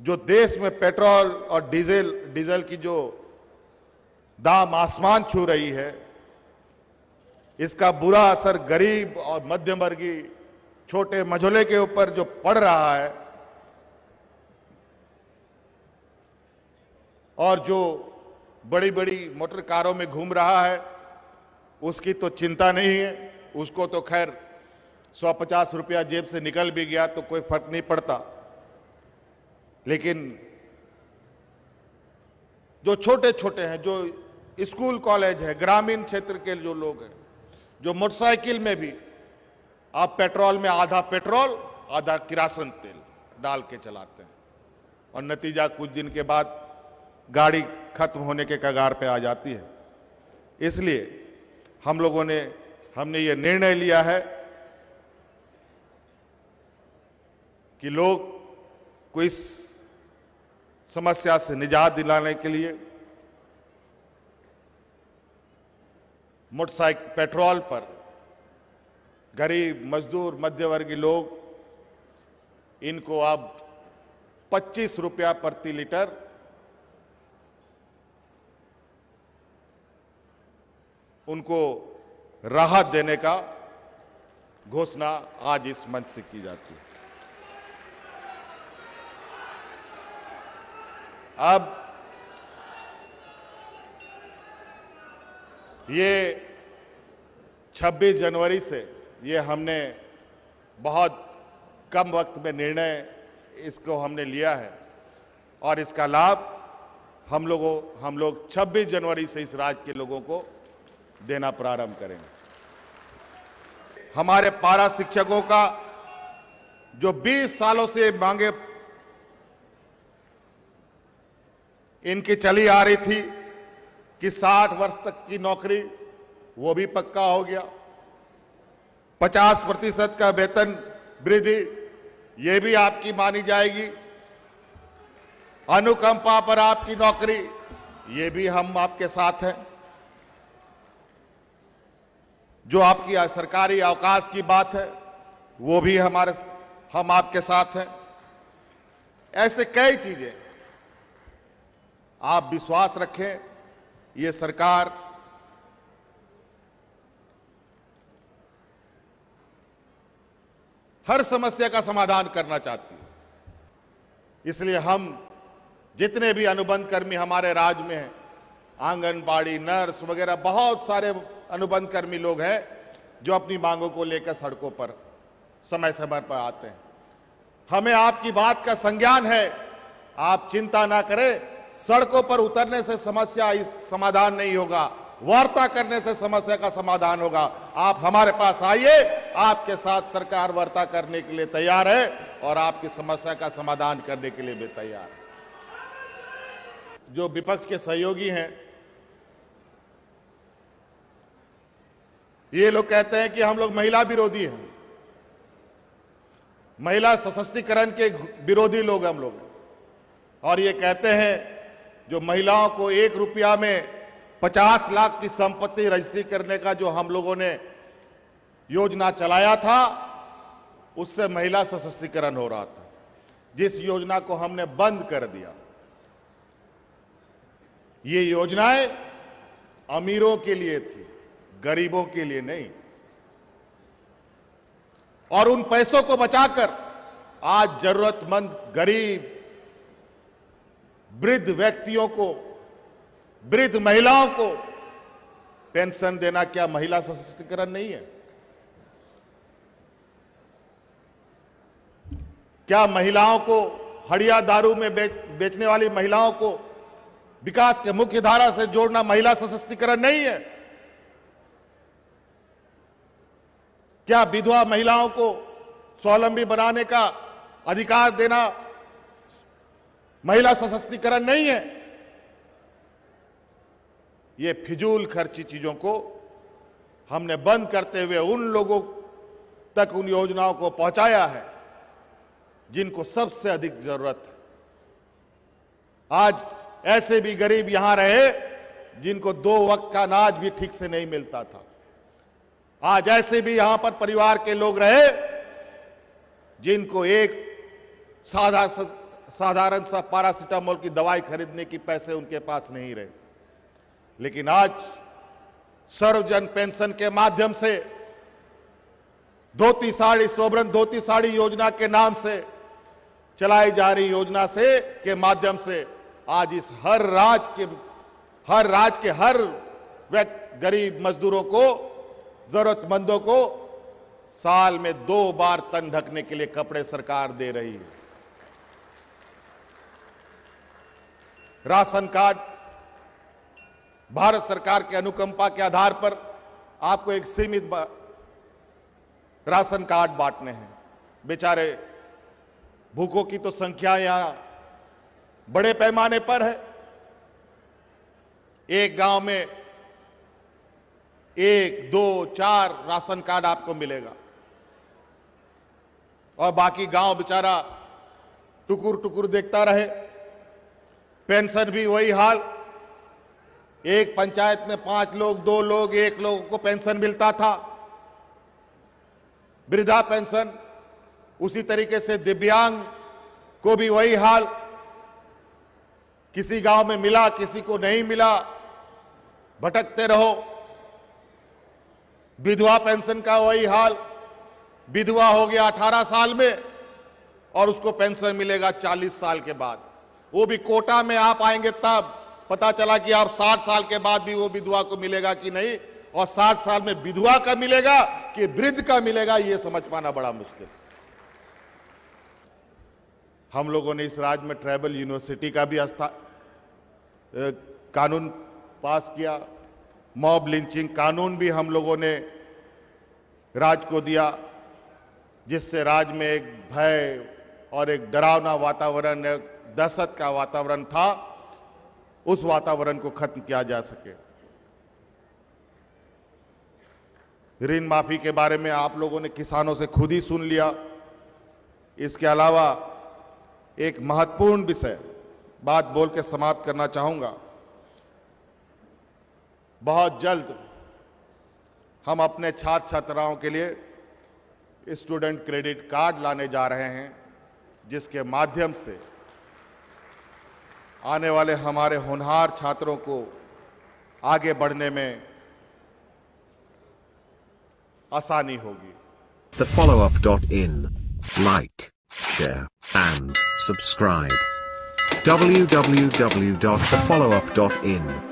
जो देश में पेट्रोल और डीजल की जो दाम आसमान छू रही है, इसका बुरा असर गरीब और मध्यम वर्गीय छोटे मझोले के ऊपर जो पड़ रहा है, और जो बड़ी बड़ी मोटर कारों में घूम रहा है उसकी तो चिंता नहीं है, उसको तो खैर 150 रुपया जेब से निकल भी गया तो कोई फर्क नहीं पड़ता। लेकिन जो छोटे छोटे हैं, जो स्कूल कॉलेज है, ग्रामीण क्षेत्र के जो लोग हैं, जो मोटरसाइकिल में भी आप पेट्रोल में आधा पेट्रोल आधा किरासन तेल डाल के चलाते हैं, और नतीजा कुछ दिन के बाद गाड़ी खत्म होने के कगार पे आ जाती है। इसलिए हमने ये निर्णय लिया है कि लोग को इस समस्या से निजात दिलाने के लिए मोटरसाइकिल पेट्रोल पर गरीब, मजदूर, मध्यवर्गीय लोग इनको अब 25 रुपया प्रति लीटर उनको राहत देने का घोषणा आज इस मंच से की जाती है। अब ये 26 जनवरी से ये हमने बहुत कम वक्त में निर्णय इसको हमने लिया है, और इसका लाभ हम लोग 26 जनवरी से इस राज्य के लोगों को देना प्रारंभ करेंगे। हमारे पारा शिक्षकों का जो 20 सालों से मांगे इनकी चली आ रही थी कि 60 वर्ष तक की नौकरी, वो भी पक्का हो गया। 50% का वेतन वृद्धि, ये भी आपकी मानी जाएगी। अनुकंपा पर आपकी नौकरी, ये भी हम आपके साथ हैं। जो आपकी सरकारी अवकाश की बात है, वो भी हम आपके साथ हैं। ऐसे कई चीजें, आप विश्वास रखें, ये सरकार हर समस्या का समाधान करना चाहती है। इसलिए हम जितने भी अनुबंध कर्मी हमारे राज्य में हैं, आंगनबाड़ी, नर्स वगैरह बहुत सारे अनुबंध कर्मी लोग हैं जो अपनी मांगों को लेकर सड़कों पर समय समय पर आते हैं। हमें आपकी बात का संज्ञान है, आप चिंता ना करें। सड़कों पर उतरने से समस्या समाधान नहीं होगा, वार्ता करने से समस्या का समाधान होगा। आप हमारे पास आइए, आपके साथ सरकार वार्ता करने के लिए तैयार है और आपकी समस्या का समाधान करने के लिए भी तैयार है। जो विपक्ष के सहयोगी हैं, ये लोग कहते हैं कि हम लोग महिला विरोधी हैं, महिला सशक्तिकरण के विरोधी लोग हम लोग हैं, और ये कहते हैं जो महिलाओं को 1 रुपया में 50 लाख की संपत्ति रजिस्ट्री करने का जो हम लोगों ने योजना चलाया था, उससे महिला सशक्तिकरण हो रहा था, जिस योजना को हमने बंद कर दिया। ये योजनाएं अमीरों के लिए थी, गरीबों के लिए नहीं। और उन पैसों को बचाकर आज जरूरतमंद गरीब, वृद्ध व्यक्तियों को, वृद्ध महिलाओं को पेंशन देना क्या महिला सशक्तिकरण नहीं है? क्या महिलाओं को, हड़िया दारू में बेचने वाली महिलाओं को विकास के मुख्य धारा से जोड़ना महिला सशक्तिकरण नहीं है? क्या विधवा महिलाओं को स्वावलंबी बनाने का अधिकार देना महिला सशक्तिकरण नहीं है? ये फिजूल खर्ची चीजों को हमने बंद करते हुए उन लोगों तक उन योजनाओं को पहुंचाया है जिनको सबसे अधिक जरूरत है। आज ऐसे भी गरीब यहां रहे जिनको 2 वक्त का अनाज भी ठीक से नहीं मिलता था। आज ऐसे भी यहां पर परिवार के लोग रहे जिनको एक साधारण सा पैरासिटामोल की दवाई खरीदने की पैसे उनके पास नहीं रहे। लेकिन आज सर्वजन पेंशन के माध्यम से धोती साड़ी, सोबरन धोती साड़ी योजना के नाम से चलाई जा रही योजना से के माध्यम से आज इस हर राज्य के हर गरीब मजदूरों को, जरूरतमंदों को साल में 2 बार तन ढकने के लिए कपड़े सरकार दे रही है। राशन कार्ड भारत सरकार के अनुकंपा के आधार पर आपको एक सीमित राशन कार्ड बांटने हैं। बेचारे भूखों की तो संख्या यहां बड़े पैमाने पर है। एक गांव में 1, 2, 4 राशन कार्ड आपको मिलेगा और बाकी गांव बेचारा टुकुर टुकुर देखता रहे। पेंशन भी वही हाल, एक पंचायत में 5 लोग, 2 लोग, 1 लोग को पेंशन मिलता था। वृद्धा पेंशन उसी तरीके से, दिव्यांग को भी वही हाल, किसी गांव में मिला, किसी को नहीं मिला, भटकते रहो। विधवा पेंशन का वही हाल, विधवा हो गया 18 साल में और उसको पेंशन मिलेगा 40 साल के बाद। वो भी कोटा में आप आएंगे तब पता चला कि आप 60 साल के बाद भी वो विधवा को मिलेगा कि नहीं, और 60 साल में विधवा का मिलेगा कि वृद्ध का मिलेगा, ये समझ पाना बड़ा मुश्किल। हम लोगों ने इस राज्य में ट्राइबल यूनिवर्सिटी का भी कानून पास किया। मॉब लिंचिंग कानून भी हम लोगों ने राज्य को दिया, जिससे राज्य में एक भय और एक डरावना वातावरण, एक दहशत का वातावरण था, उस वातावरण को खत्म किया जा सके। ऋण माफी के बारे में आप लोगों ने किसानों से खुद ही सुन लिया। इसके अलावा एक महत्वपूर्ण विषय बात बोल के समाप्त करना चाहूंगा। बहुत जल्द हम अपने छात्र छात्राओं के लिए स्टूडेंट क्रेडिट कार्ड लाने जा रहे हैं, जिसके माध्यम से आने वाले हमारे होनहार छात्रों को आगे बढ़ने में आसानी होगी। TheFollowUp.in. Like, share, and subscribe. www.thefollowup.in